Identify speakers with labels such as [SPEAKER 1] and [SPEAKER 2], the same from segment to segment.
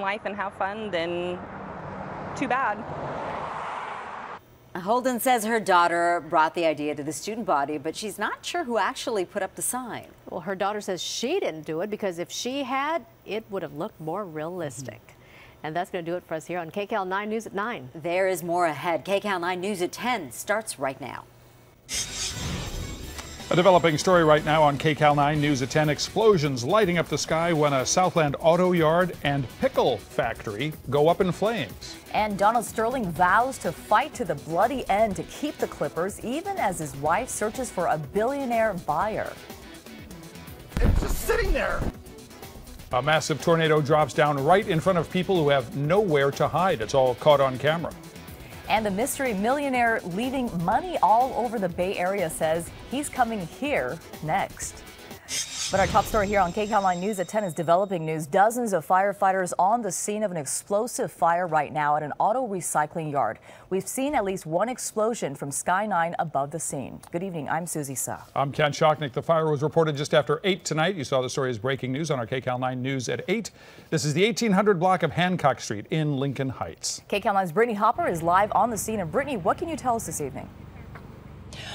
[SPEAKER 1] life and have fun, then too bad.
[SPEAKER 2] Holden says her daughter brought the idea to the student body, but she's not sure who actually put up the sign.
[SPEAKER 3] Well, her daughter says she didn't do it because if she had, it would have looked more realistic. And that's going to do it for us here on KCAL 9 News at 9.
[SPEAKER 2] There is more ahead. KCAL 9 News at 10 starts right now.
[SPEAKER 4] A developing story right now on KCAL 9 News at 10. Explosions lighting up the sky when a Southland auto yard and pickle factory go up in flames.
[SPEAKER 5] And Donald Sterling vows to fight to the bloody end to keep the Clippers, even as his wife searches for a billionaire buyer.
[SPEAKER 6] It's just sitting there.
[SPEAKER 4] A massive tornado drops down right in front of people who have nowhere to hide. It's all caught on camera.
[SPEAKER 5] And the mystery millionaire leaving money all over the Bay Area says he's coming here next. But our top story here on KCAL 9 News at 10 is developing news. Dozens of firefighters on the scene of an explosive fire right now at an auto recycling yard. We've seen at least one explosion from Sky 9 above the scene. Good evening. I'm Susie Sa.
[SPEAKER 4] I'm Ken Shocknick. The fire was reported just after 8 tonight. You saw the story as breaking news on our KCAL 9 News at 8. This is the 1800 block of Hancock Street in Lincoln Heights.
[SPEAKER 5] KCAL 9's Brittany Hopper is live on the scene. And Brittany, what can you tell us this evening?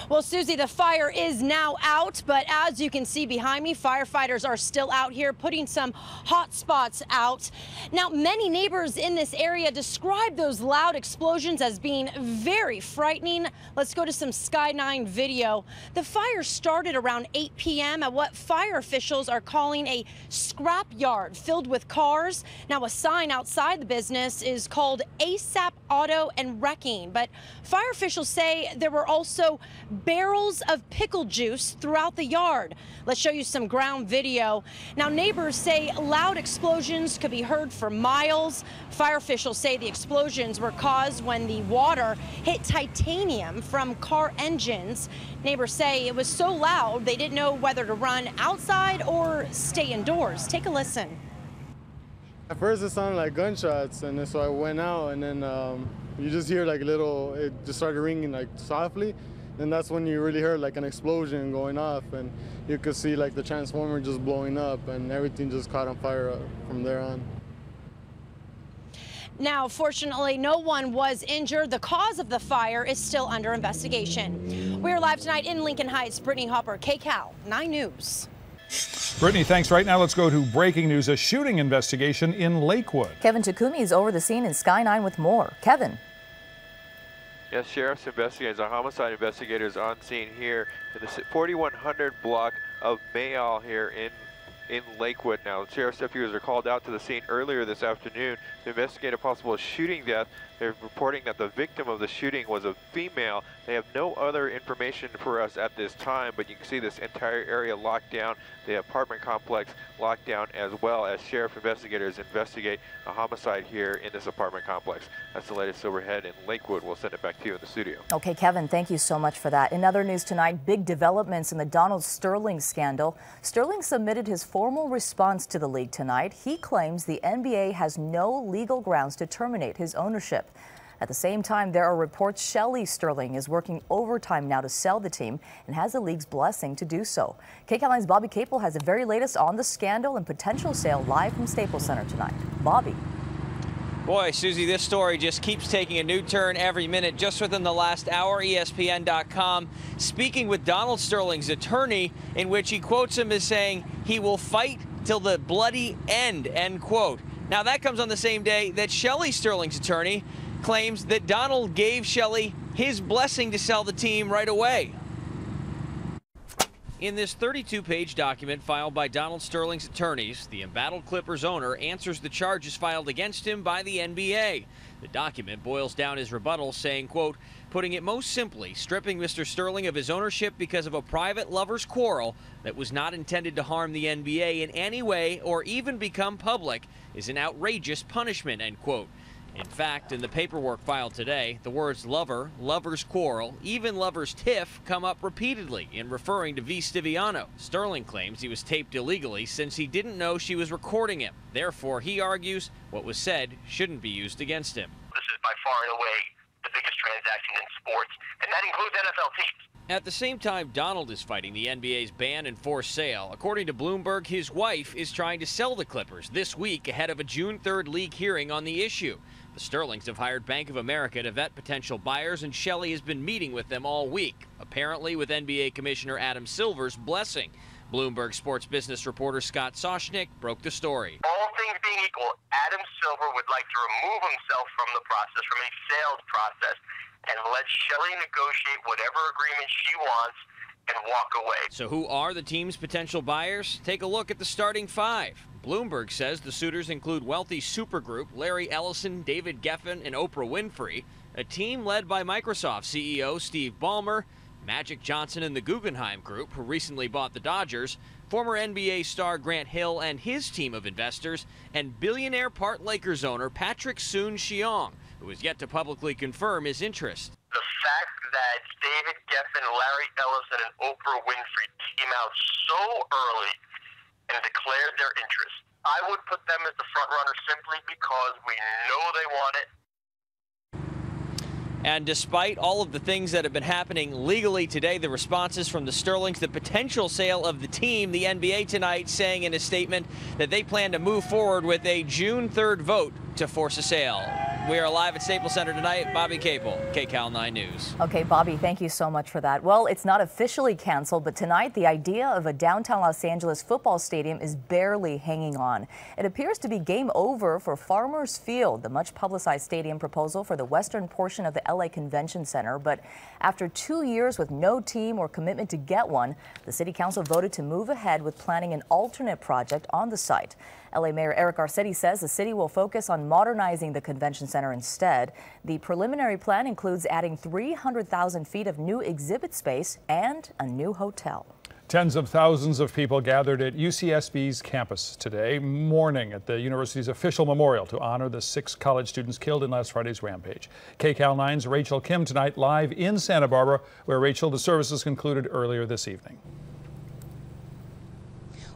[SPEAKER 7] Well, Susie, the fire is now out, but as you can see behind me, firefighters are still out here putting some hot spots out. Now, many neighbors in this area describe those loud explosions as being very frightening. Let's go to some Sky 9 video. The fire started around 8 p.m. at what fire officials are calling a scrap yard filled with cars. Now, a sign outside the business is called ASAP Auto and Wrecking, but fire officials say there were also barrels of pickle juice throughout the yard. Let's show you some ground video. Now, neighbors say loud explosions could be heard for miles. Fire officials say the explosions were caused when the water hit titanium from car engines. Neighbors say it was so loud they didn't know whether to run outside or stay indoors. Take a listen.
[SPEAKER 8] At first it sounded like gunshots, and so I went out, and then you just hear like it just started ringing like softly. And that's when you really heard like an explosion going off, and you could see like the transformer just blowing up, and everything just caught on fire from there on.
[SPEAKER 7] Now, fortunately, no one was injured. The cause of the fire is still under investigation. We're live tonight in Lincoln Heights. Brittany Hopper, KCAL 9 News.
[SPEAKER 4] Brittany, thanks. Right now, let's go to breaking news. A shooting investigation in Lakewood.
[SPEAKER 5] Kevin Takumi is over the scene in Sky 9 with more. Kevin.
[SPEAKER 9] Yes, sheriff's investigators, our homicide investigators on scene here in the 4100 block of Mayall here in Lakewood. Now, sheriff's deputies are called out to the scene earlier this afternoon to investigate a possible shooting death. They're reporting that the victim of the shooting was a female. They have no other information for us at this time, but you can see this entire area locked down, the apartment complex locked down, as well as sheriff investigators investigate a homicide here in this apartment complex. That's the latest overhead in Lakewood. We'll send it back to you in the studio.
[SPEAKER 5] Okay, Kevin, thank you so much for that. In other news tonight, big developments in the Donald Sterling scandal. Sterling submitted his formal response to the league tonight. He claims the NBA has no legal grounds to terminate his ownership. At the same time, there are reports Shelly Sterling is working overtime now to sell the team and has the league's blessing to do so. KCAL 9's Bobby Kaple has the very latest on the scandal and potential sale live from Staples Center tonight. Bobby.
[SPEAKER 10] Boy, Susie, this story just keeps taking a new turn every minute. Just within the last hour, ESPN.com speaking with Donald Sterling's attorney, in which he quotes him as saying he will fight till the bloody end, end quote. Now, that comes on the same day that Shelly Sterling's attorney claims that Donald gave Shelly his blessing to sell the team right away. In this 32-page document filed by Donald Sterling's attorneys, the embattled Clippers owner answers the charges filed against him by the NBA. The document boils down his rebuttal, saying, quote, putting it most simply, stripping Mr. Sterling of his ownership because of a private lover's quarrel that was not intended to harm the NBA in any way or even become public is an outrageous punishment, end quote. In fact, in the paperwork filed today, the words lover, lover's quarrel, even lover's tiff come up repeatedly in referring to V. Stiviano. Sterling claims he was taped illegally since he didn't know she was recording him. Therefore, he argues what was said shouldn't be used against him.
[SPEAKER 11] This is by far and away the biggest transaction in sports, and that includes NFL teams.
[SPEAKER 10] At the same time, Donald is fighting the NBA's ban and forced sale. According to Bloomberg, his wife is trying to sell the Clippers this week ahead of a June 3rd league hearing on the issue. The Sterlings have hired Bank of America to vet potential buyers, and Shelley has been meeting with them all week, apparently with NBA Commissioner Adam Silver's blessing. Bloomberg sports business reporter Scott Soshnick broke the story.
[SPEAKER 11] All things being equal, Adam Silver would like to remove himself from the process, from a sales process, and let Shelley negotiate whatever agreement she wants and walk away.
[SPEAKER 10] So who are the team's potential buyers? Take a look at the starting five. Bloomberg says the suitors include wealthy supergroup Larry Ellison, David Geffen, and Oprah Winfrey, a team led by Microsoft CEO Steve Ballmer, Magic Johnson and the Guggenheim Group, who recently bought the Dodgers, former NBA star Grant Hill and his team of investors, and billionaire part Lakers owner Patrick Soon-Shiong, who is yet to publicly confirm his interest.
[SPEAKER 11] The fact that David Geffen, Larry Ellison, and Oprah Winfrey came out so early and declared their interest, I would put them as the front runner simply because we know they want it.
[SPEAKER 10] And despite all of the things that have been happening legally today, the responses from the Sterlings, the potential sale of the team, the NBA tonight saying in a statement that they plan to move forward with a June 3rd vote to force a sale. We are live at Staples Center tonight. Bobby Kaple, KCAL 9 News.
[SPEAKER 5] Okay, Bobby, thank you so much for that. Well, it's not officially canceled, but tonight the idea of a downtown Los Angeles football stadium is barely hanging on. It appears to be game over for Farmers Field, the much publicized stadium proposal for the western portion of the LA Convention Center. But after 2 years with no team or commitment to get one, the city council voted to move ahead with planning an alternate project on the site. LA Mayor Eric Garcetti says the city will focus on modernizing the convention center instead. The preliminary plan includes adding 300,000 feet of new exhibit space and a new hotel.
[SPEAKER 4] Tens of thousands of people gathered at UCSB's campus today, mourning at the university's official memorial to honor the 6 college students killed in last Friday's rampage. KCAL 9's Rachel Kim tonight live in Santa Barbara, where, Rachel, the services concluded earlier this evening.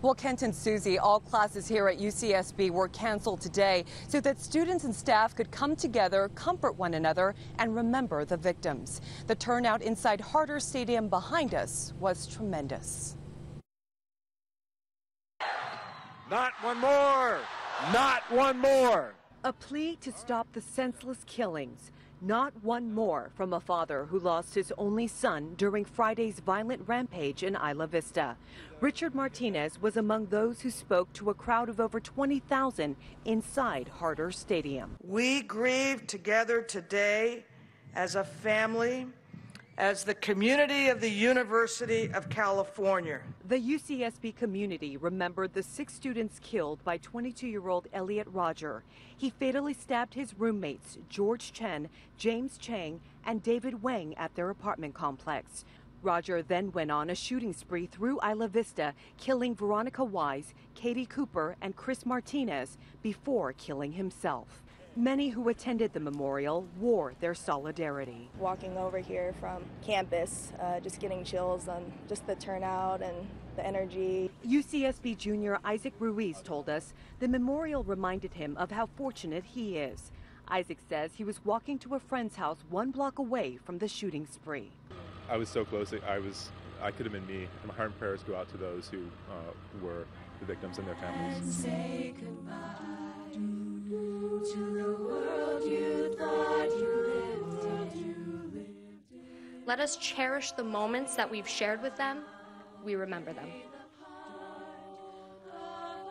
[SPEAKER 12] Well, Kent and Susie, all classes here at UCSB were canceled today so that students and staff could come together, comfort one another, and remember the victims. The turnout inside Harder Stadium behind us was tremendous.
[SPEAKER 6] Not one more! Not one more!
[SPEAKER 12] A plea to stop the senseless killings. Not one more from a father who lost his only son during Friday's violent rampage in Isla Vista. Richard Martinez was among those who spoke to a crowd of over 20,000 inside Harder Stadium.
[SPEAKER 13] We grieve together today as a family, as the community of the University of California.
[SPEAKER 12] The UCSB community remembered the 6 students killed by 22-year-old Elliot Rodger. He fatally stabbed his roommates, George Chen, James Chang, and David Wang at their apartment complex. Rodger then went on a shooting spree through Isla Vista, killing Veronica Wise, Katie Cooper, and Chris Martinez before killing himself. Many who attended the memorial wore their solidarity.
[SPEAKER 14] Walking over here from campus, just getting chills on just the turnout and the energy.
[SPEAKER 12] UCSB junior Isaac Ruiz told us the memorial reminded him of how fortunate he is. Isaac says he was walking to a friend's house 1 block away from the shooting spree.
[SPEAKER 15] I was so close, I could have been me. And my heart and prayers go out to those who were the victims and their families.
[SPEAKER 16] And say goodbye to the world you thought you lived.
[SPEAKER 17] Let us cherish the moments that we've shared with them. We remember them.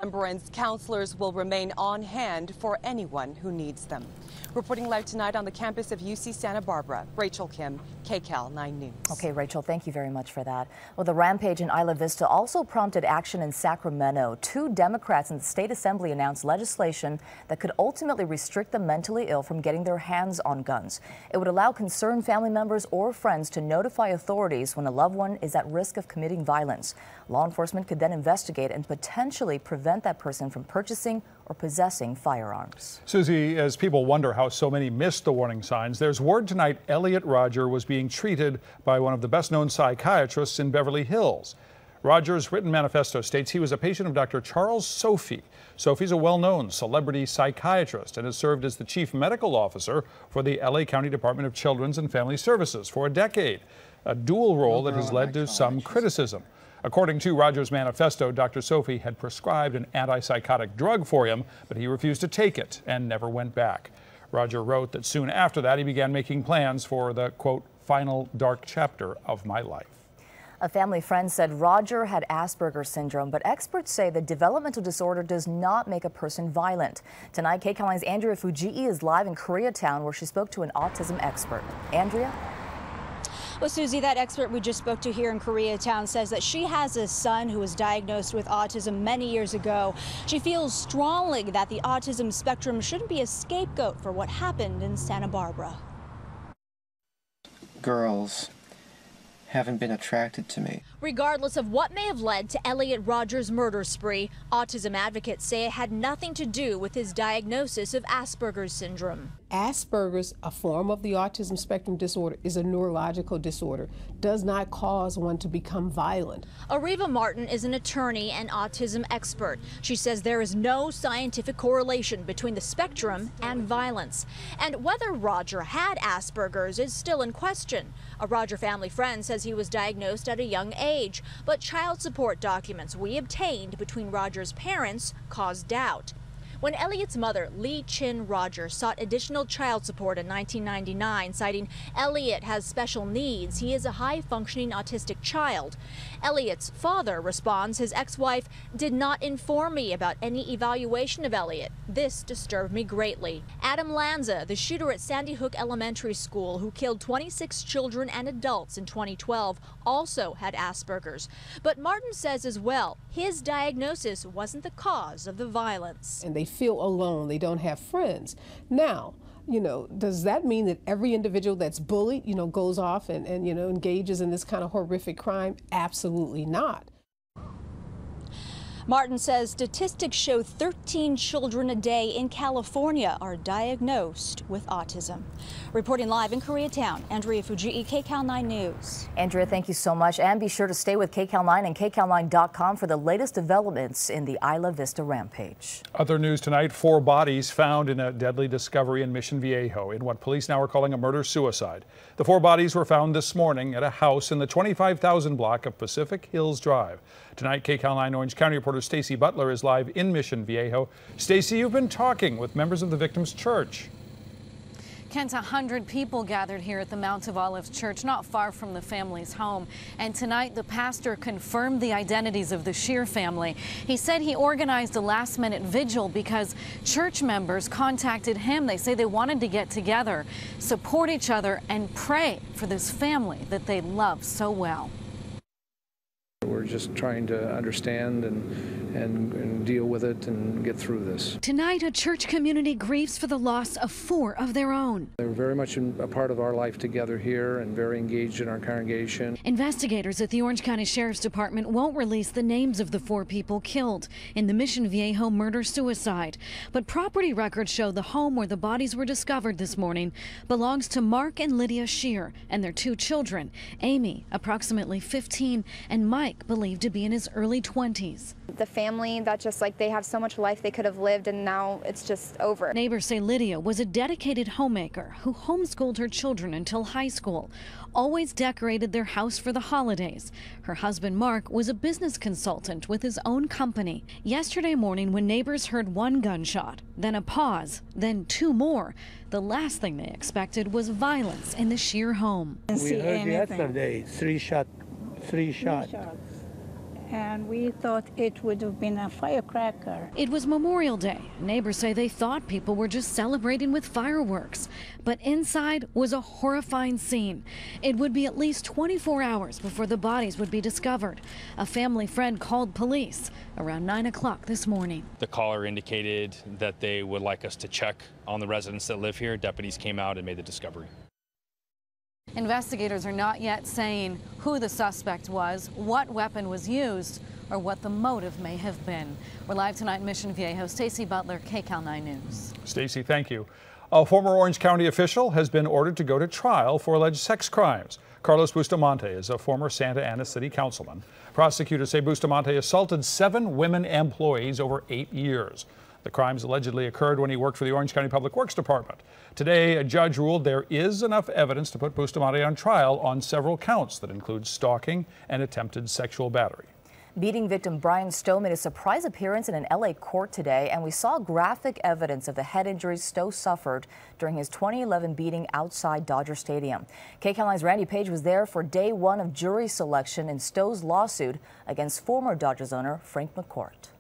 [SPEAKER 12] Remembrance counselors will remain on hand for anyone who needs them. Reporting live tonight on the campus of UC Santa Barbara, Rachel Kim, KCAL 9 News.
[SPEAKER 5] Okay, Rachel, thank you very much for that. Well, the rampage in Isla Vista also prompted action in Sacramento. 2 Democrats in the state assembly announced legislation that could ultimately restrict the mentally ill from getting their hands on guns. It would allow concerned family members or friends to notify authorities when a loved one is at risk of committing violence. Law enforcement could then investigate and potentially prevent that person from purchasing or possessing firearms.
[SPEAKER 4] Susie, as people wonder how so many missed the warning signs, there's word tonight Elliot Rodger was being treated by one of the best-known psychiatrists in Beverly Hills. Rodger's written manifesto states he was a patient of Dr. Charles Sophie. Sophie's a well-known celebrity psychiatrist and has served as the chief medical officer for the LA County Department of Children's and Family Services for a decade. a dual role that has led to some criticism. According to Roger's manifesto, Dr. Sophie had prescribed an antipsychotic drug for him, but he refused to take it and never went back. Roger wrote that soon after that he began making plans for the, quote, final dark chapter of my life.
[SPEAKER 5] A family friend said Roger had Asperger's syndrome, but experts say the developmental disorder does not make a person violent. Tonight, KCAL 9's Andrea Fujii is live in Koreatown, where she spoke to an autism expert. Andrea?
[SPEAKER 18] Well, Susie, that expert we just spoke to here in Koreatown says that she has a son who was diagnosed with autism many years ago. She feels strongly that the autism spectrum shouldn't be a scapegoat for what happened in Santa Barbara.
[SPEAKER 19] Girls haven't been attracted to me.
[SPEAKER 18] Regardless of what may have led to Elliot Rogers' murder spree, autism advocates say it had nothing to do with his diagnosis of Asperger's syndrome.
[SPEAKER 20] Asperger's, a form of the autism spectrum disorder, is a neurological disorder, does not cause one to become violent.
[SPEAKER 18] Ariva Martin is an attorney and autism expert. She says there is no scientific correlation between the spectrum and violence. And whether Roger had Asperger's is still in question. A Roger family friend says he was diagnosed at a young age, but child support documents we obtained between Roger's parents caused doubt. When Elliot's mother, Lee Chin Roger, sought additional child support in 1999, citing Elliot has special needs, he is a high-functioning autistic child. Elliot's father responds his ex-wife did not inform me about any evaluation of Elliot. This disturbed me greatly. Adam Lanza, the shooter at Sandy Hook Elementary School who killed 26 children and adults in 2012, also had Asperger's. But Martin says as well, his diagnosis wasn't the cause of the violence.
[SPEAKER 20] And they feel alone, they don't have friends. Now, does that mean that every individual that's bullied, goes off and engages in this kind of horrific crime? Absolutely not.
[SPEAKER 18] Martin says statistics show 13 children a day in California are diagnosed with autism. Reporting live in Koreatown, Andrea Fujii, KCAL 9 News.
[SPEAKER 5] Andrea, thank you so much. And be sure to stay with KCAL 9 and KCAL9.com for the latest developments in the Isla Vista rampage.
[SPEAKER 4] Other news tonight, 4 bodies found in a deadly discovery in Mission Viejo in what police now are calling a murder-suicide. The 4 bodies were found this morning at a house in the 25,000 block of Pacific Hills Drive. Tonight, KCAL 9 Orange County reporter Stacy Butler is live in Mission Viejo. Stacy, you've been talking with members of the victim's church.
[SPEAKER 21] Kent, 100 people gathered here at the Mount of Olives Church, not far from the family's home. And tonight, the pastor confirmed the identities of the Shear family. He said he organized a last-minute vigil because church members contacted him. They say they wanted to get together, support each other, and pray for this family that they love so well.
[SPEAKER 22] We're just trying to understand and deal with it and get through this.
[SPEAKER 21] Tonight, a church community grieves for the loss of 4 of their own.
[SPEAKER 22] They're very much a part of our life together here and very engaged in our congregation.
[SPEAKER 21] Investigators at the Orange County Sheriff's Department won't release the names of the 4 people killed in the Mission Viejo murder-suicide. But property records show the home where the bodies were discovered this morning belongs to Mark and Lydia Shear and their 2 children, Amy, approximately 15, and Mike, believed to be in his early 20s.
[SPEAKER 23] The family that just they have so much life they could have lived, and now it's just over.
[SPEAKER 21] Neighbors say Lydia was a dedicated homemaker who homeschooled her children until high school, always decorated their house for the holidays. Her husband Mark was a business consultant with his own company. Yesterday morning, when neighbors heard 1 gunshot, then a pause, then 2 more, the last thing they expected was violence in the Shear home.
[SPEAKER 24] We heard yesterday 3 shots.
[SPEAKER 25] And we thought it would have been a firecracker.
[SPEAKER 21] It was Memorial Day. Neighbors say they thought people were just celebrating with fireworks. But inside was a horrifying scene. It would be at least 24 hours before the bodies would be discovered. A family friend called police around 9 o'clock this morning.
[SPEAKER 26] The caller indicated that they would like us to check on the residents that live here. Deputies came out and made the discovery.
[SPEAKER 21] Investigators are not yet saying who the suspect was, what weapon was used, or what the motive may have been. We're live tonight in Mission Viejo. Stacy Butler, KCAL 9 News.
[SPEAKER 4] Stacy, thank you. A former Orange County official has been ordered to go to trial for alleged sex crimes. Carlos Bustamante is a former Santa Ana City councilman. Prosecutors say Bustamante assaulted 7 women employees over 8 years. The crimes allegedly occurred when he worked for the Orange County Public Works Department. Today, a judge ruled there is enough evidence to put Bustamante on trial on several counts that include stalking and attempted sexual battery.
[SPEAKER 5] Beating victim Brian Stowe made a surprise appearance in an LA court today, and we saw graphic evidence of the head injuries Stowe suffered during his 2011 beating outside Dodger Stadium. KCAL 9's Randy Page was there for day one of jury selection in Stowe's lawsuit against former Dodgers owner Frank McCourt.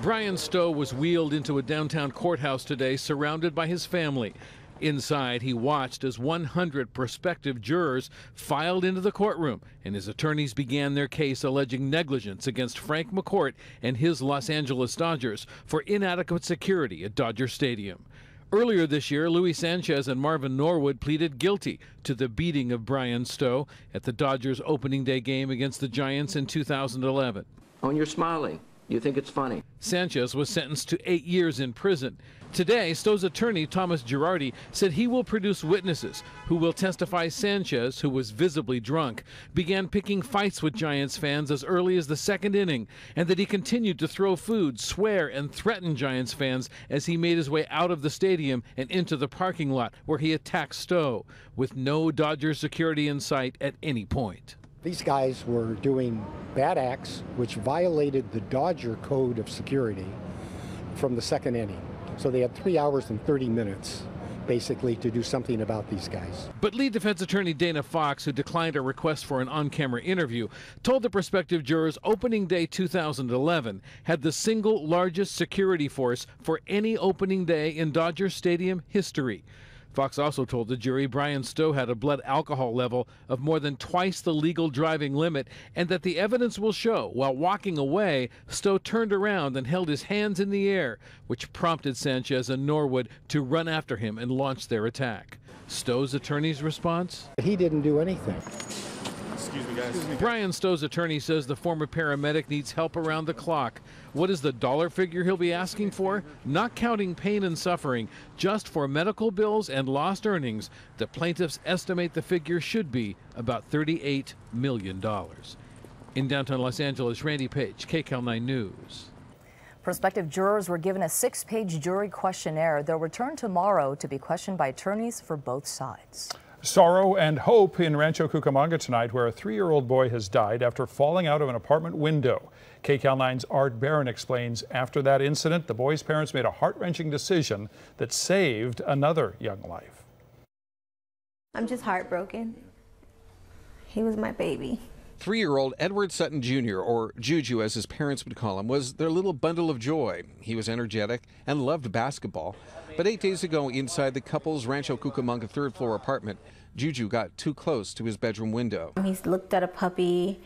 [SPEAKER 1] Brian Stowe was wheeled into a downtown courthouse today, surrounded by his family. Inside, he watched as 100 prospective jurors filed into the courtroom, and his attorneys began their case alleging negligence against Frank McCourt and his Los Angeles Dodgers for inadequate security at Dodger Stadium. Earlier this year, Luis Sanchez and Marvin Norwood pleaded guilty to the beating of Brian Stowe at the Dodgers opening day game against the Giants in 2011.
[SPEAKER 2] Oh, and you're smiling. You think it's funny.
[SPEAKER 1] Sanchez was sentenced to 8 years in prison. Today, Stowe's attorney, Thomas Girardi, said he will produce witnesses who will testify Sanchez, who was visibly drunk, began picking fights with Giants fans as early as the second inning, and that he continued to throw food, swear, and threaten Giants fans as he made his way out of the stadium and into the parking lot where he attacked Stowe, with no Dodger security in sight at any point.
[SPEAKER 3] These guys were doing bad acts which violated the Dodger code of security from the second inning. So they had 3 hours and 30 minutes basically to do something about these guys.
[SPEAKER 1] But lead defense attorney Dana Fox, who declined a request for an on-camera interview, told the prospective jurors opening day 2011 had the single largest security force for any opening day in Dodger Stadium history. Fox also told the jury Brian Stowe had a blood alcohol level of more than twice the legal driving limit, and that the evidence will show while walking away, Stowe turned around and held his hands in the air, which prompted Sanchez and Norwood to run after him and launch their attack. Stowe's attorney's response?
[SPEAKER 3] He didn't do anything.
[SPEAKER 1] Excuse me, guys. Brian Stowe's attorney says the former paramedic needs help around the clock. What is the dollar figure he'll be asking for? Not counting pain and suffering, just for medical bills and lost earnings. The plaintiffs estimate the figure should be about $38 million. In downtown Los Angeles, Randy Page, KCAL 9 News.
[SPEAKER 5] Prospective jurors were given a 6-page jury questionnaire. They'll return tomorrow to be questioned by attorneys for both sides.
[SPEAKER 4] Sorrow and hope in Rancho Cucamonga tonight, where a 3-year-old boy has died after falling out of an apartment window. KCAL 9's Art Barron explains after that incident, the boy's parents made a heart-wrenching decision that saved another young life.
[SPEAKER 7] I'm just heartbroken. He was my baby.
[SPEAKER 8] 3-year-old Edward Sutton Jr., or Juju as his parents would call him, was their little bundle of joy. He was energetic and loved basketball. But 8 days ago, inside the couple's Rancho Cucamonga third-floor apartment, Juju got too close to his bedroom window.
[SPEAKER 7] He looked at a puppy.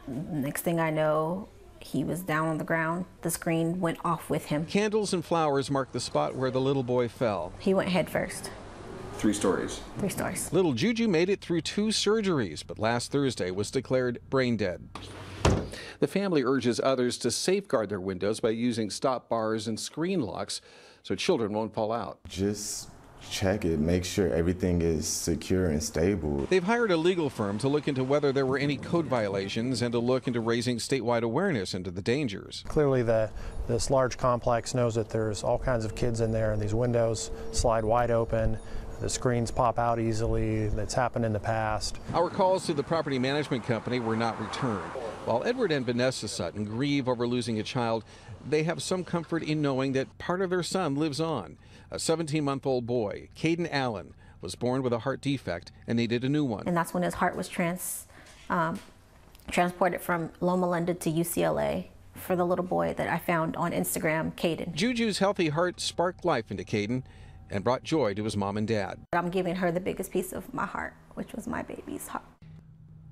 [SPEAKER 7] Next thing I know, he was down on the ground. The screen went off with him.
[SPEAKER 8] Candles and flowers marked the spot where the little boy fell.
[SPEAKER 7] He went head first.
[SPEAKER 8] 3 stories.
[SPEAKER 7] 3 stories.
[SPEAKER 8] Little Juju made it through 2 surgeries, but last Thursday was declared brain dead. The family urges others to safeguard their windows by using stop bars and screen locks so children won't fall out.
[SPEAKER 9] Just check it, make sure everything is secure and stable.
[SPEAKER 8] They've hired a legal firm to look into whether there were any code violations and to look into raising statewide awareness into the dangers.
[SPEAKER 27] Clearly this large complex knows that there's all kinds of kids in there, and these windows slide wide open. The screens pop out easily. That's happened in the past.
[SPEAKER 8] Our calls to the property management company were not returned. While Edward and Vanessa Sutton grieve over losing a child, they have some comfort in knowing that part of their son lives on. A 17-month-old boy, Caden Allen, was born with a heart defect and needed a new one.
[SPEAKER 7] And that's when his heart was transported from Loma Linda to UCLA for the little boy that I found on Instagram, Caden.
[SPEAKER 8] Juju's healthy heart sparked life into Caden and brought joy to his mom and dad.
[SPEAKER 7] I'm giving her the biggest piece of my heart, which was my baby's heart.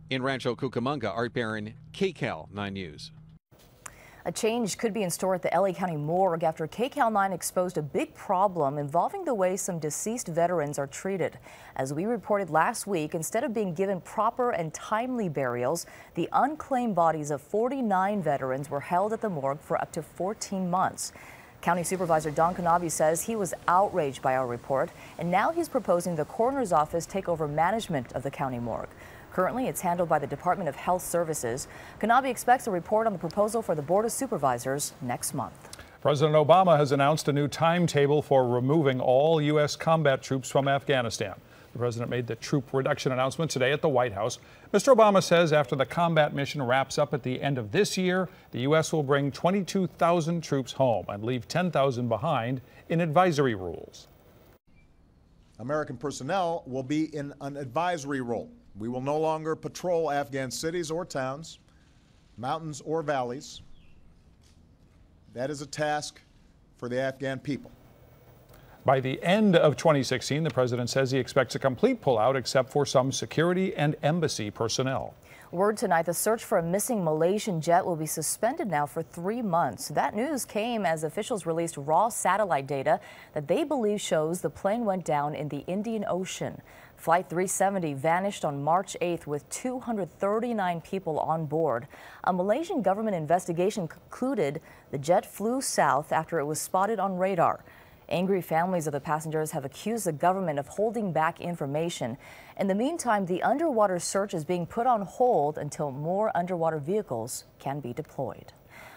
[SPEAKER 8] In Rancho Cucamonga, Art Barron, KCAL 9 News.
[SPEAKER 5] A change could be in store at the LA County morgue after KCAL 9 exposed a big problem involving the way some deceased veterans are treated. As we reported last week, instead of being given proper and timely burials, the unclaimed bodies of 49 veterans were held at the morgue for up to 14 months. County Supervisor Don Canavi says he was outraged by our report, and now he's proposing the coroner's office take over management of the county morgue. Currently, it's handled by the Department of Health Services. Canavi expects a report on the proposal for the Board of Supervisors next month.
[SPEAKER 4] President Obama has announced a new timetable for removing all U.S. combat troops from Afghanistan. The president made the troop reduction announcement today at the White House. Mr. Obama says after the combat mission wraps up at the end of this year, the U.S. will bring 22,000 troops home and leave 10,000 behind in advisory roles.
[SPEAKER 6] American personnel will be in an advisory role. We will no longer patrol Afghan cities or towns, mountains or valleys. That is a task for the Afghan people.
[SPEAKER 4] By the end of 2016, the president says he expects a complete pullout except for some security and embassy personnel.
[SPEAKER 5] Word tonight, the search for a missing Malaysian jet will be suspended now for 3 months. That news came as officials released raw satellite data that they believe shows the plane went down in the Indian Ocean. Flight 370 vanished on March 8th with 239 people on board. A Malaysian government investigation concluded the jet flew south after it was spotted on radar. Angry families of the passengers have accused the government of holding back information. In the meantime, the underwater search is being put on hold until more underwater vehicles can be deployed.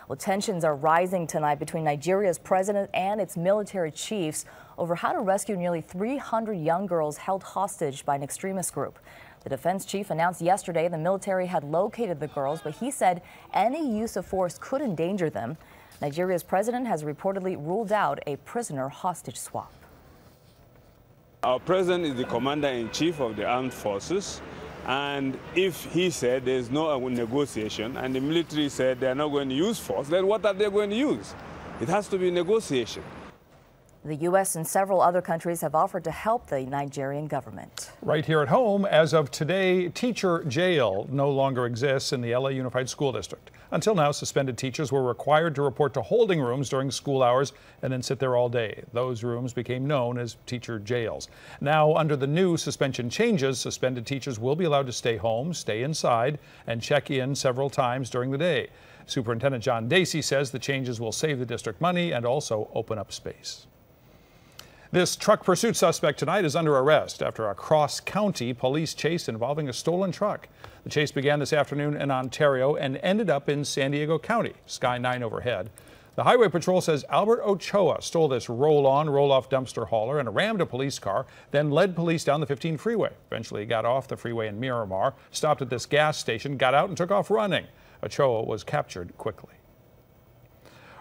[SPEAKER 5] Well, tensions are rising tonight between Nigeria's president and its military chiefs over how to rescue nearly 300 young girls held hostage by an extremist group. The defense chief announced yesterday the military had located the girls, but he said any use of force could endanger them. Nigeria's president has reportedly ruled out a prisoner hostage swap.
[SPEAKER 10] Our president is the commander-in-chief of the armed forces, and if he said there's no negotiation and the military said they're not going to use force, then what are they going to use? It has to be negotiation.
[SPEAKER 5] The U.S. and several other countries have offered to help the Nigerian government.
[SPEAKER 4] Right here at home, as of today, teacher jail no longer exists in the LA Unified School District. Until now, suspended teachers were required to report to holding rooms during school hours and then sit there all day. Those rooms became known as teacher jails. Now, under the new suspension changes, suspended teachers will be allowed to stay home, stay inside, and check in several times during the day. Superintendent John Dacey says the changes will save the district money and also open up space. This truck pursuit suspect tonight is under arrest after a cross-county police chase involving a stolen truck. The chase began this afternoon in Ontario and ended up in San Diego County, Sky 9 overhead. The Highway Patrol says Albert Ochoa stole this roll-on, roll-off dumpster hauler and rammed a police car, then led police down the 15 freeway. Eventually, he got off the freeway in Miramar, stopped at this gas station, got out and took off running. Ochoa was captured quickly.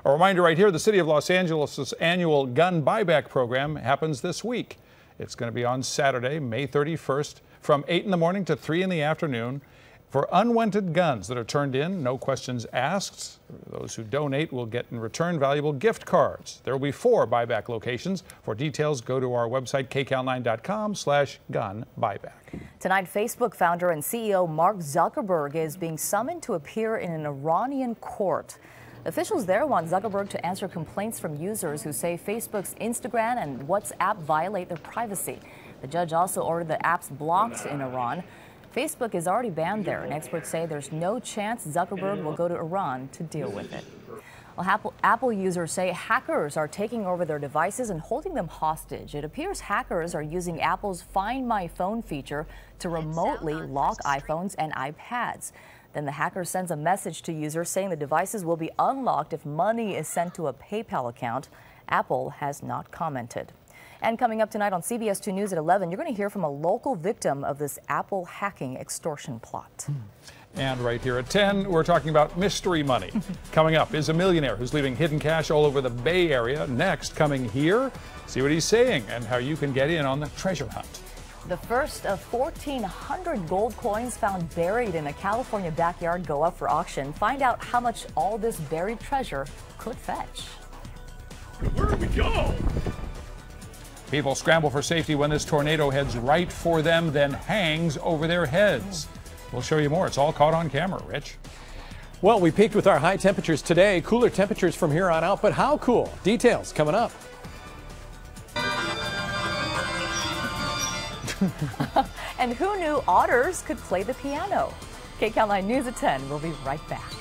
[SPEAKER 4] A reminder right here, the City of Los Angeles' annual gun buyback program happens this week. It's going to be on Saturday, May 31st, from 8 in the morning to 3 in the afternoon. For unwanted guns that are turned in, no questions asked. Those who donate will get in return valuable gift cards. There will be 4 buyback locations. For details, go to our website, kcal9.com/gun buyback.
[SPEAKER 5] Tonight, Facebook founder and CEO Mark Zuckerberg is being summoned to appear in an Iranian court. Officials there want Zuckerberg to answer complaints from users who say Facebook's Instagram and WhatsApp violate their privacy. The judge also ordered the apps blocked in Iran. Facebook is already banned there, and experts say there's no chance Zuckerberg will go to Iran to deal with it. Well, Apple users say hackers are taking over their devices and holding them hostage. It appears hackers are using Apple's Find My Phone feature to remotely lock iPhones and iPads. Then the hacker sends a message to users saying the devices will be unlocked if money is sent to a PayPal account. Apple has not commented. And coming up tonight on CBS 2 News at 11, you're going to hear from a local victim of this Apple hacking extortion plot.
[SPEAKER 4] And right here at 10, we're talking about mystery money. Coming up is a millionaire who's leaving hidden cash all over the Bay Area. Next, coming here, see what he's saying and how you can get in on the treasure hunt.
[SPEAKER 5] The first of 1,400 gold coins found buried in a California backyard go up for auction. Find out how much all this buried treasure could fetch.
[SPEAKER 4] Where do we go? People scramble for safety when this tornado heads right for them, then hangs over their heads. We'll show you more. It's all caught on camera, Rich.
[SPEAKER 11] Well, we peaked with our high temperatures today. Cooler temperatures from here on out, but how cool? Details coming up.
[SPEAKER 5] And who knew otters could play the piano? KCAL 9 News at 10. We'll be right back.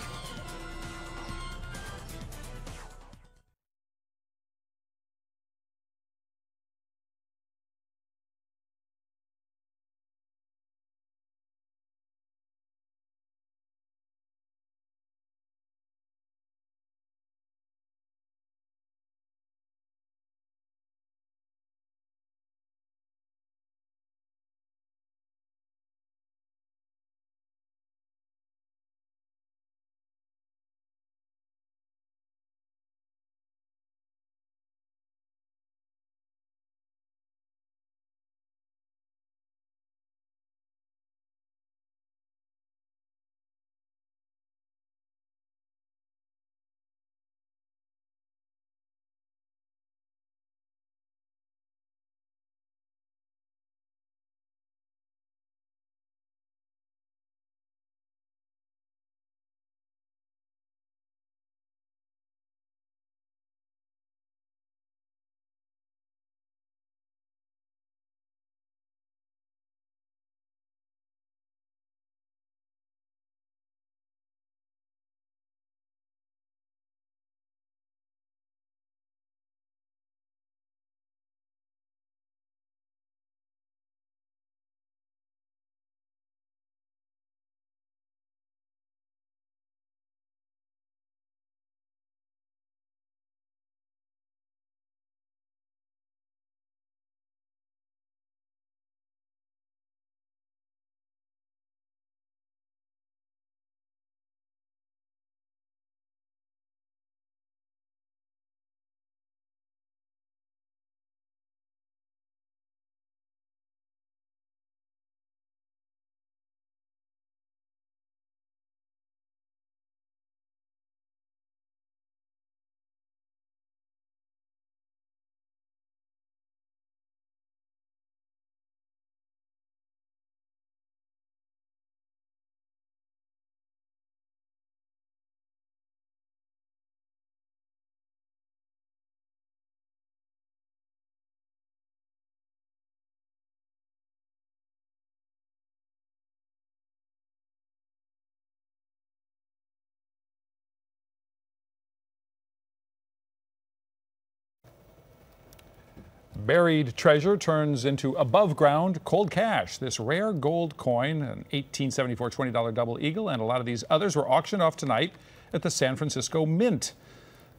[SPEAKER 4] Buried treasure turns into above-ground cold cash. This rare gold coin, an 1874 $20 double eagle, and a lot of these others were auctioned off tonight at the San Francisco Mint.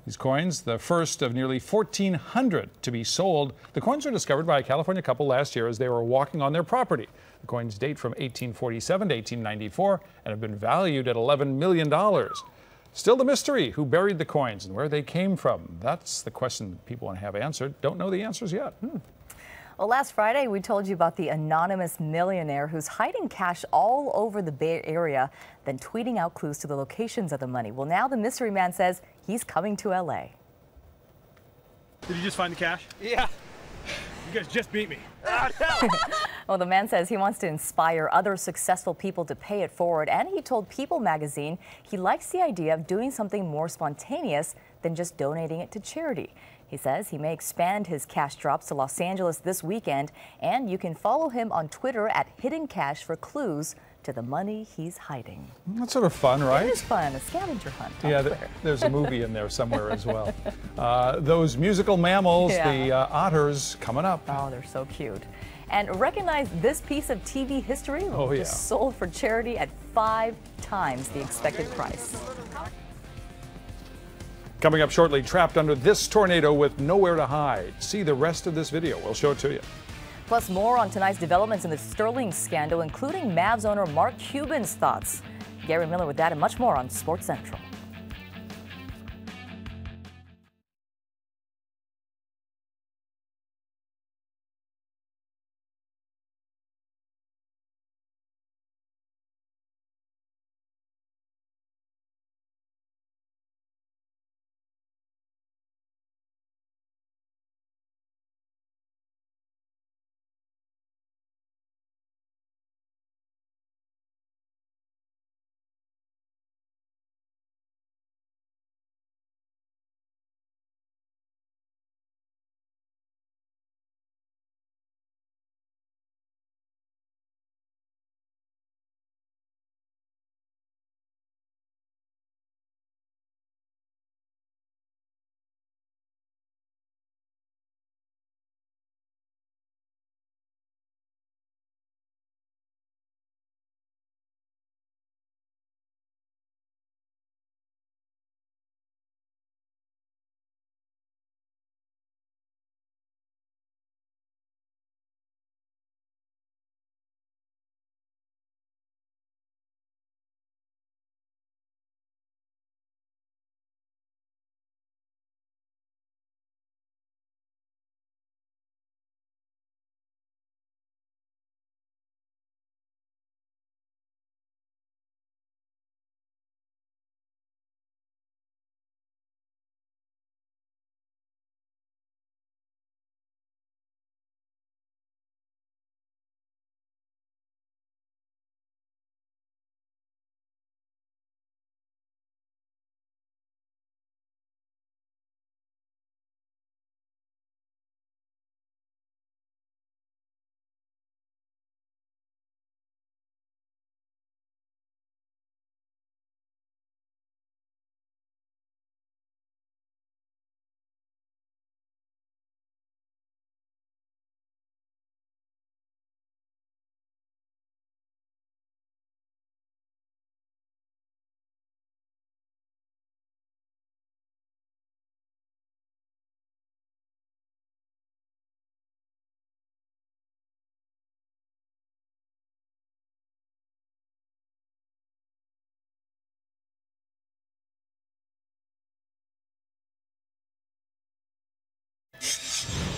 [SPEAKER 4] These coins, the first of nearly 1,400 to be sold. The coins were discovered by a California couple last year as they were walking on their property. The coins date from 1847 to 1894 and have been valued at $11 million. Still the mystery, who buried the coins and where they came from. That's the question people want to have answered. Don't know the answers yet.
[SPEAKER 5] Well, last Friday, we told you about the anonymous millionaire who's hiding cash all over the Bay Area, then tweeting out clues to the locations of the money. Well, now the mystery man says he's coming to LA.
[SPEAKER 12] Did you just find the cash? Yeah. You guys just beat me.
[SPEAKER 5] Well, the man says he wants to inspire other successful people to pay it forward, and he told People magazine he likes the idea of doing something more spontaneous than just donating it to charity. He says he may expand his cash drops to Los Angeles this weekend, and you can follow him on Twitter at Hidden Cash for clues to the money he's hiding.
[SPEAKER 4] That's sort of fun, right?
[SPEAKER 5] It is fun, a scavenger hunt on
[SPEAKER 4] Yeah,
[SPEAKER 5] Twitter.
[SPEAKER 4] there's a movie in there somewhere as well. Those musical mammals, the otters, coming up.
[SPEAKER 5] Oh, they're so cute. And recognize this piece of TV history just sold for charity at 5 times the expected price.
[SPEAKER 4] Coming up shortly, trapped under this tornado with nowhere to hide. See the rest of this video. We'll show it to you.
[SPEAKER 5] Plus more on tonight's developments in the Sterling scandal, including Mavs owner Mark Cuban's thoughts. Gary Miller with that and much more on Sports Central.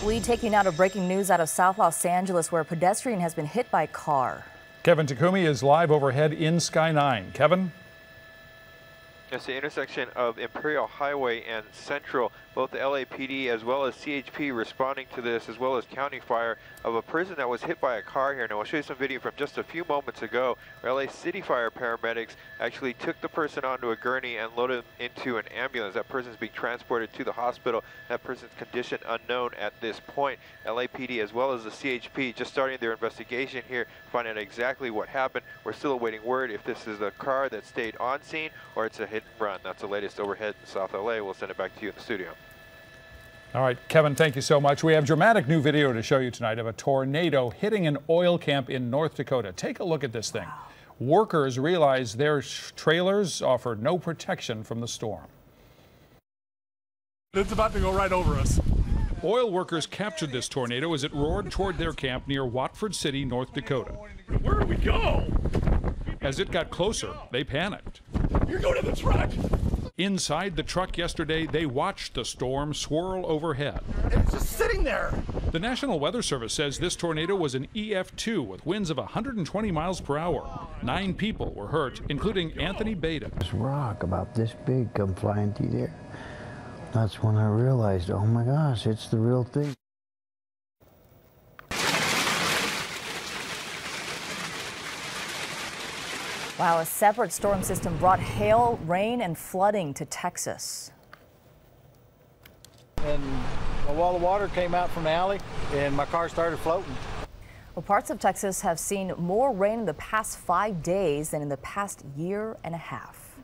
[SPEAKER 5] We take you now to breaking news out of South Los Angeles, where a pedestrian has been hit by a car.
[SPEAKER 4] Kevin Takumi is live overhead in Sky 9. Kevin?
[SPEAKER 13] It's the intersection of Imperial Highway and Central. Both the LAPD as well as CHP responding to this, as well as County Fire, of a person that was hit by a car here. Now I'll show you some video from just a few moments ago where LA City Fire paramedics actually took the person onto a gurney and loaded him into an ambulance. That person's being transported to the hospital. That person's condition unknown at this point. LAPD as well as the CHP just starting their investigation here, finding out exactly what happened. We're still awaiting word if this is the car that stayed on scene or it's a hit and run. That's the latest overhead in South LA. We'll send it back to you in the studio.
[SPEAKER 4] All right, Kevin, thank you so much. We have dramatic new video to show you tonight of a tornado hitting an oil camp in North Dakota. Take a look at this thing. Workers realized their trailers offered no protection from the storm.
[SPEAKER 12] It's about to go right over us.
[SPEAKER 4] Oil workers captured this tornado as it roared toward their camp near Watford City, North Dakota.
[SPEAKER 12] Where do we go?
[SPEAKER 4] As it got closer, they panicked.
[SPEAKER 12] You're going to the truck.
[SPEAKER 4] Inside the truck yesterday, they watched the storm swirl overhead.
[SPEAKER 12] It's just sitting there.
[SPEAKER 4] The National Weather Service says this tornado was an EF2 with winds of 120 miles per hour. 9 people were hurt, including Anthony Beta.
[SPEAKER 14] This rock about this big come flying through there. That's when I realized, oh my gosh, it's the real thing.
[SPEAKER 5] Wow, a separate storm system brought hail, rain, and flooding to Texas.
[SPEAKER 24] And a wall of water came out from the alley, and my car started floating.
[SPEAKER 5] Well, parts of Texas have seen more rain in the past 5 days than in the past year and a half.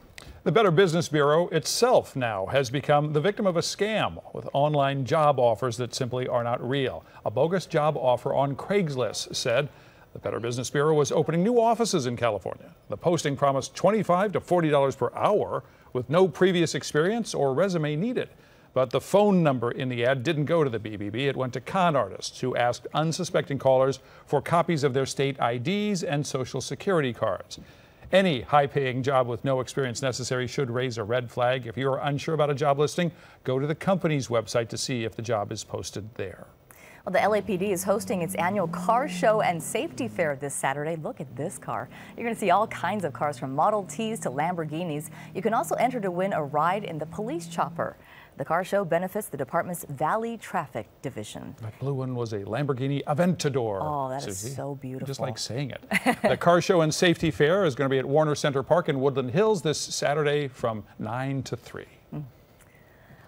[SPEAKER 4] The Better Business Bureau itself now has become the victim of a scam with online job offers that simply are not real. A bogus job offer on Craigslist said the Better Business Bureau was opening new offices in California. The posting promised $25 to $40 per hour with no previous experience or resume needed. But the phone number in the ad didn't go to the BBB. It went to con artists who asked unsuspecting callers for copies of their state IDs and social security cards. Any high-paying job with no experience necessary should raise a red flag. If you're unsure about a job listing, go to the company's website to see if the job is posted there.
[SPEAKER 5] Well, the LAPD is hosting its annual car show and safety fair this Saturday. Look at this car. You're going to see all kinds of cars from Model Ts to Lamborghinis. You can also enter to win a ride in the police chopper. The car show benefits the department's Valley Traffic Division.
[SPEAKER 4] That blue one was a Lamborghini Aventador.
[SPEAKER 5] Oh, that is
[SPEAKER 4] Susie.
[SPEAKER 5] so beautiful.
[SPEAKER 4] Just like saying it. The car show and safety fair is going to be at Warner Center Park in Woodland Hills this Saturday from 9 to 3.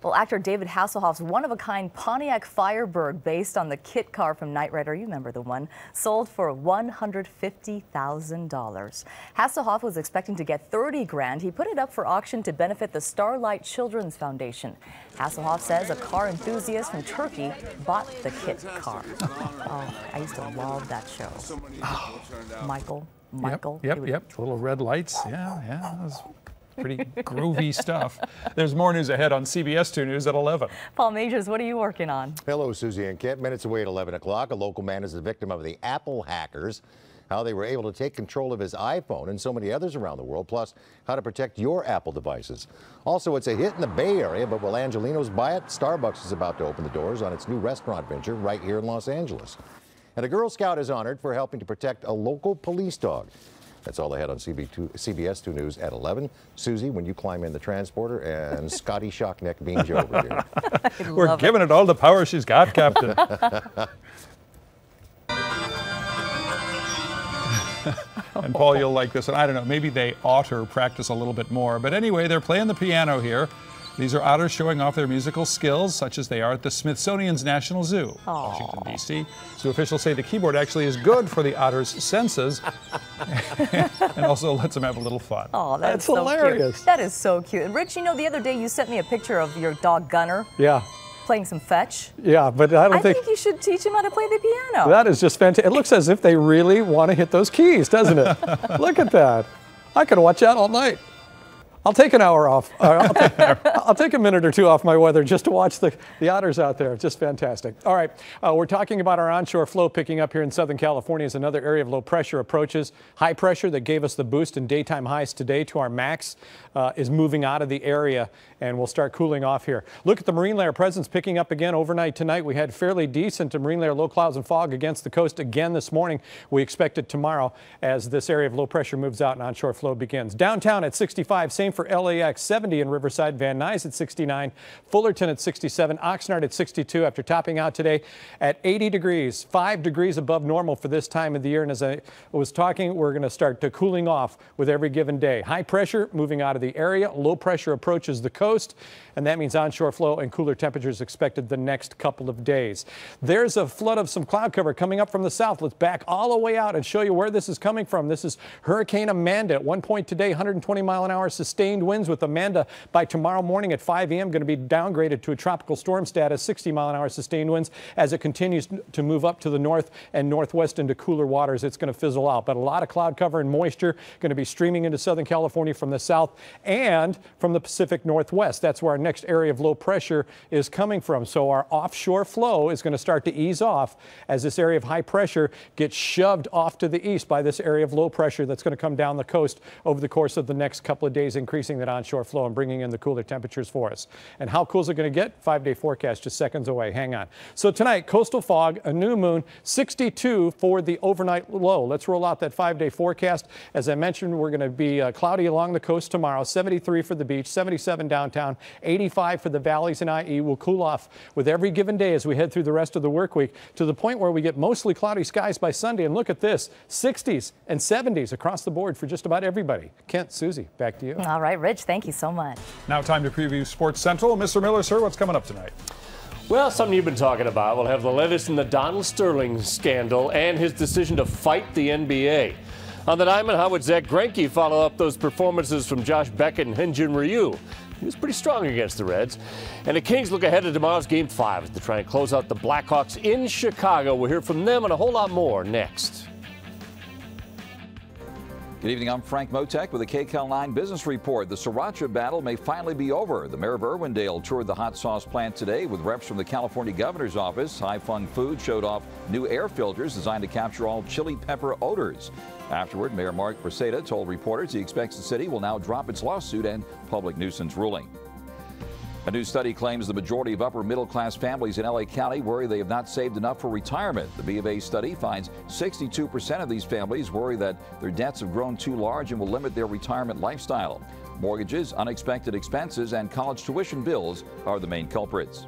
[SPEAKER 5] Well, actor David Hasselhoff's one-of-a-kind Pontiac Firebird, based on the kit car from Knight Rider, you remember the one, sold for $150,000. Hasselhoff was expecting to get $30 grand. He put it up for auction to benefit the Starlight Children's Foundation. Hasselhoff says a car enthusiast from Turkey bought the kit car. Oh, I used to love that show. Oh, Michael.
[SPEAKER 4] Yep. Little red lights. Yeah. That was pretty groovy stuff. There's more news ahead on CBS 2 News at 11.
[SPEAKER 5] Paul Majors, what are you working on?
[SPEAKER 15] Hello, Susie and Kent. Minutes away at 11 o'clock, a local man is the victim of the Apple hackers. How they were able to take control of his iPhone and so many others around the world, plus how to protect your Apple devices. Also, it's a hit in the Bay Area, but will Angelenos buy it? Starbucks is about to open the doors on its new restaurant venture right here in Los Angeles. And a Girl Scout is honored for helping to protect a local police dog. That's all ahead on CBS 2 News at 11. Susie, when you climb in the transporter and Scotty Shockneck beans you over here.
[SPEAKER 4] We're giving it all the power she's got, Captain. And Paul, you'll like this. And I don't know, maybe they ought to practice a little bit more. But anyway, they're playing the piano here. These are otters showing off their musical skills, such as they are at the Smithsonian's National Zoo, Washington, D.C. Zoo officials say the keyboard actually is good for the otter's senses and also lets them have a little fun.
[SPEAKER 5] Oh,
[SPEAKER 24] that's
[SPEAKER 5] so
[SPEAKER 24] hilarious.
[SPEAKER 5] Cute. That is so cute. And Rich, you know, the other day you sent me a picture of your dog Gunner.
[SPEAKER 24] Yeah.
[SPEAKER 5] Playing some fetch.
[SPEAKER 24] Yeah, but I think
[SPEAKER 5] you should teach him how to play the piano.
[SPEAKER 24] That is just fantastic. It looks as if they really want to hit those keys, doesn't it? Look at that. I could watch that all night. I'll take an hour off. I'll take a minute or two off my weather just to watch the otters out there. Just fantastic. All right, we're talking about our onshore flow picking up here in Southern California as another area of low pressure approaches. High pressure that gave us the boost in daytime highs today to our max is moving out of the area, and we'll start cooling off here. Look at the marine layer presence picking up again overnight tonight. We had fairly decent marine layer low clouds and fog against the coast again this morning. We expect it tomorrow as this area of low pressure moves out and onshore flow begins. Downtown at 65, same for LAX, 70 in Riverside, Van Nuys at 69, Fullerton at 67, Oxnard at 62 after topping out today at 80 degrees, 5 degrees above normal for this time of the year. And as I was talking, we're going to start cooling off with every given day. High pressure moving out of the area, low pressure approaches the coast, and that means onshore flow and cooler temperatures expected the next couple of days. There's a flood of some cloud cover coming up from the south. Let's back all the way out and show you where this is coming from. This is Hurricane Amanda. At one point today, 120-mile-an-hour sustained sustained winds with Amanda by tomorrow morning at 5 a.m. going to be downgraded to a tropical storm status, 60-mile-an-hour sustained winds as it continues to move up to the north and northwest into cooler waters. It's going to fizzle out, but a lot of cloud cover and moisture going to be streaming into Southern California from the south and from the Pacific Northwest. That's where our next area of low pressure is coming from. So our offshore flow is going to start to ease off as this area of high pressure gets shoved off to the east by this area of low pressure that's going to come down the coast over the course of the next couple of days, increasing that onshore flow and bringing in the cooler temperatures for us. And how cool is it going to get? 5-day forecast just seconds away. Hang on. So tonight, coastal fog, a new moon, 62 for the overnight low. Let's roll out that 5-day forecast. As I mentioned, we're going to be cloudy along the coast tomorrow, 73 for the beach, 77 downtown, 85 for the valleys and IE. Will cool off with every given day as we head through the rest of the work week to the point where we get mostly cloudy skies by Sunday. And look at this, 60s and 70s across the board for just about everybody. Kent, Susie, back to you.
[SPEAKER 5] All right, Rich, thank you so much.
[SPEAKER 4] Now time to preview Sports Central. Mr. Miller, sir, what's coming up tonight?
[SPEAKER 16] Well, something you've been talking about. We'll have the latest in the Donald Sterling scandal and his decision to fight the NBA. On the diamond, how would Zach Greinke follow up those performances from Josh Beckett and Hyunjin Ryu? He was pretty strong against the Reds. And the Kings look ahead to tomorrow's Game 5 to try and close out the Blackhawks in Chicago. We'll hear from them and a whole lot more next.
[SPEAKER 17] Good evening, I'm Frank Motek with a KCAL 9 Business Report. The sriracha battle may finally be over. The mayor of Irwindale toured the hot sauce plant today with reps from the California governor's office. High Fung Food showed off new air filters designed to capture all chili pepper odors. Afterward, Mayor Mark Braceda told reporters he expects the city will now drop its lawsuit and public nuisance ruling. A new study claims the majority of upper middle class families in LA County worry they have not saved enough for retirement. The B of A study finds 62% of these families worry that their debts have grown too large and will limit their retirement lifestyle. Mortgages, unexpected expenses, and college tuition bills are the main culprits.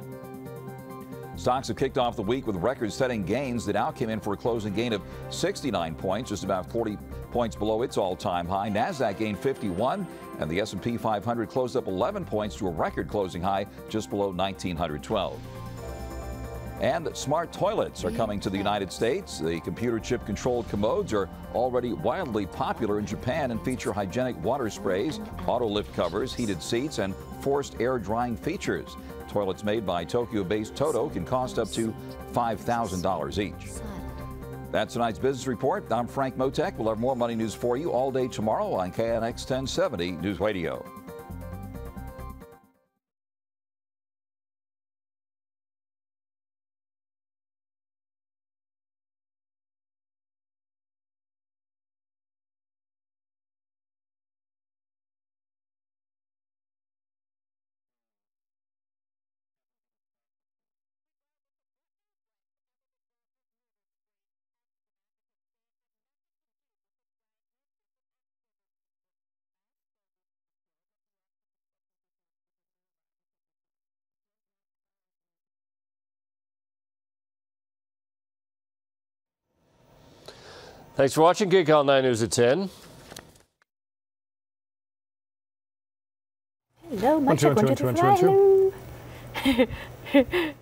[SPEAKER 17] Stocks have kicked off the week with record-setting gains. The Dow came in for a closing gain of 69 points, just about 40 points below its all-time high. Nasdaq gained 51, and the S&P 500 closed up 11 points to a record closing high just below 1,912. And smart toilets are coming to the United States. The computer chip-controlled commodes are already wildly popular in Japan and feature hygienic water sprays, auto lift covers, heated seats, and forced air drying features. Toilets made by Tokyo-based Toto can cost up to $5,000 each. That's tonight's business report. I'm Frank Motek. We'll have more money news for you all day tomorrow on KNX 1070 News Radio.
[SPEAKER 16] Thanks for watching KCAL 9 News at 10.
[SPEAKER 18] Hello, my
[SPEAKER 24] 1, 2, 1, 2, 1, 2, 1, 2, 1, 2.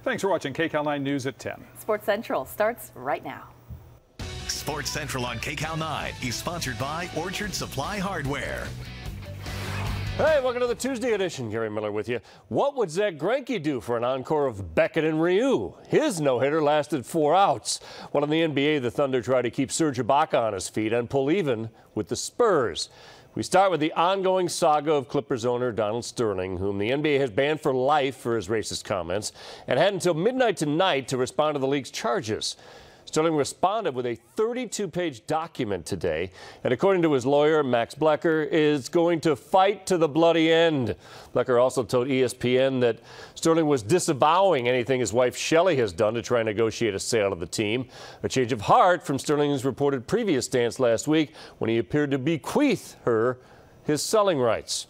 [SPEAKER 4] Thanks for watching KCAL 9 News at 10.
[SPEAKER 18] Sports Central starts right now.
[SPEAKER 19] Sports Central on KCAL 9 is sponsored by Orchard Supply Hardware.
[SPEAKER 16] Hey, welcome to the Tuesday edition. Gary Miller with you. What would Zach Greinke do for an encore of Beckett and Ryu? His no-hitter lasted 4 outs. While in the NBA, the Thunder try to keep Serge Ibaka on his feet and pull even with the Spurs. We start with the ongoing saga of Clippers owner Donald Sterling, whom the NBA has banned for life for his racist comments, and had until midnight tonight to respond to the league's charges. Sterling responded with a 32-page document today, and according to his lawyer, Max Blecker, is going to fight to the bloody end. Blecker also told ESPN that Sterling was disavowing anything his wife Shelley has done to try and negotiate a sale of the team, a change of heart from Sterling's reported previous stance last week when he appeared to bequeath her his selling rights.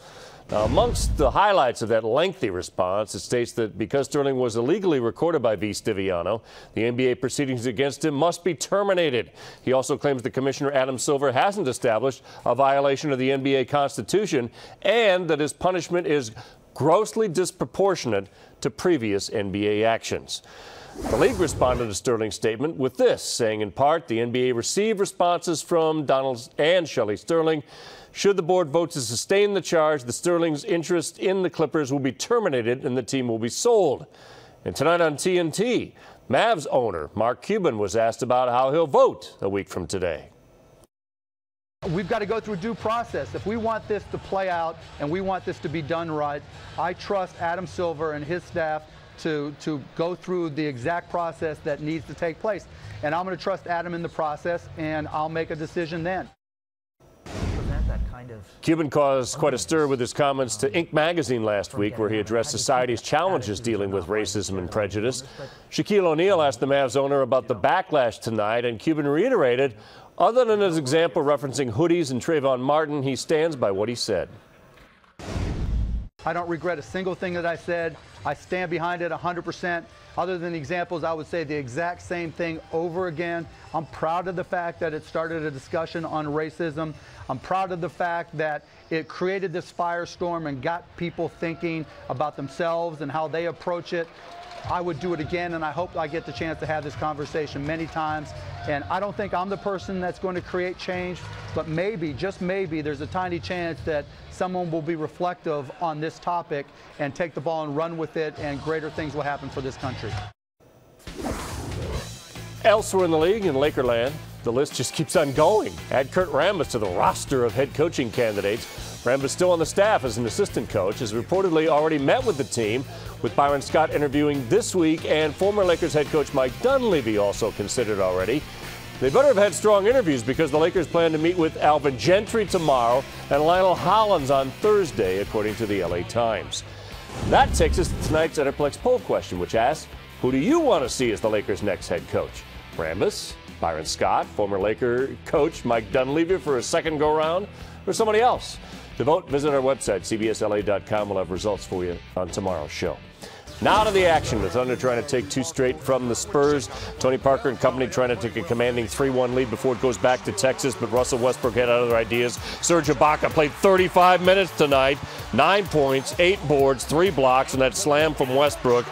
[SPEAKER 16] Now, amongst the highlights of that lengthy response, it states that because Sterling was illegally recorded by V. Stiviano, the NBA proceedings against him must be terminated. He also claims the commissioner, Adam Silver, hasn't established a violation of the NBA Constitution and that his punishment is grossly disproportionate to previous NBA actions. The league responded to Sterling's statement with this, saying in part, the NBA received responses from Donald and Shelley Sterling. Should the board vote to sustain the charge, the Sterling's interest in the Clippers will be terminated and the team will be sold. And tonight on TNT, Mavs owner Mark Cuban was asked about how he'll vote a week from today.
[SPEAKER 20] We've got to go through due process. If we want this to play out and we want this to be done right, I trust Adam Silver and his staff to go through the exact process that needs to take place. And I'm going to trust Adam in the process, and I'll make a decision then.
[SPEAKER 16] Cuban caused quite a stir with his comments to Inc. magazine last week, where he addressed society's challenges dealing with racism and prejudice. Shaquille O'Neal asked the Mavs owner about the backlash tonight, and Cuban reiterated, other than his example referencing hoodies and Trayvon Martin, he stands by what he said.
[SPEAKER 20] I don't regret a single thing that I said. I stand behind it 100%. Other than the examples, I would say the exact same thing over again. I'm proud of the fact that it started a discussion on racism. I'm proud of the fact that it created this firestorm and got people thinking about themselves and how they approach it. I would do it again, and I hope I get the chance to have this conversation many times. And I don't think I'm the person that's going to create change, but maybe, just maybe, there's a tiny chance that someone will be reflective on this topic and take the ball and run with it, and greater things will happen for this country.
[SPEAKER 16] Elsewhere in the league, in Lakerland, the list just keeps on going. Add Kurt Rambis to the roster of head coaching candidates. Rambis still on the staff as an assistant coach, has reportedly already met with the team, with Byron Scott interviewing this week, and former Lakers head coach Mike Dunleavy also considered already. They better have had strong interviews, because the Lakers plan to meet with Alvin Gentry tomorrow and Lionel Hollins on Thursday, according to the LA Times. That takes us to tonight's Enterplex poll question, which asks, who do you want to see as the Lakers' next head coach? Rambis, Byron Scott, former Laker coach Mike Dunleavy for a second go-round, or somebody else? To vote, visit our website, cbsla.com. We'll have results for you on tomorrow's show. Now to the action. The Thunder trying to take 2 straight from the Spurs. Tony Parker and company trying to take a commanding 3-1 lead before it goes back to Texas, but Russell Westbrook had other ideas. Serge Ibaka played 35 minutes tonight, 9 points, 8 boards, 3 blocks, and that slam from Westbrook.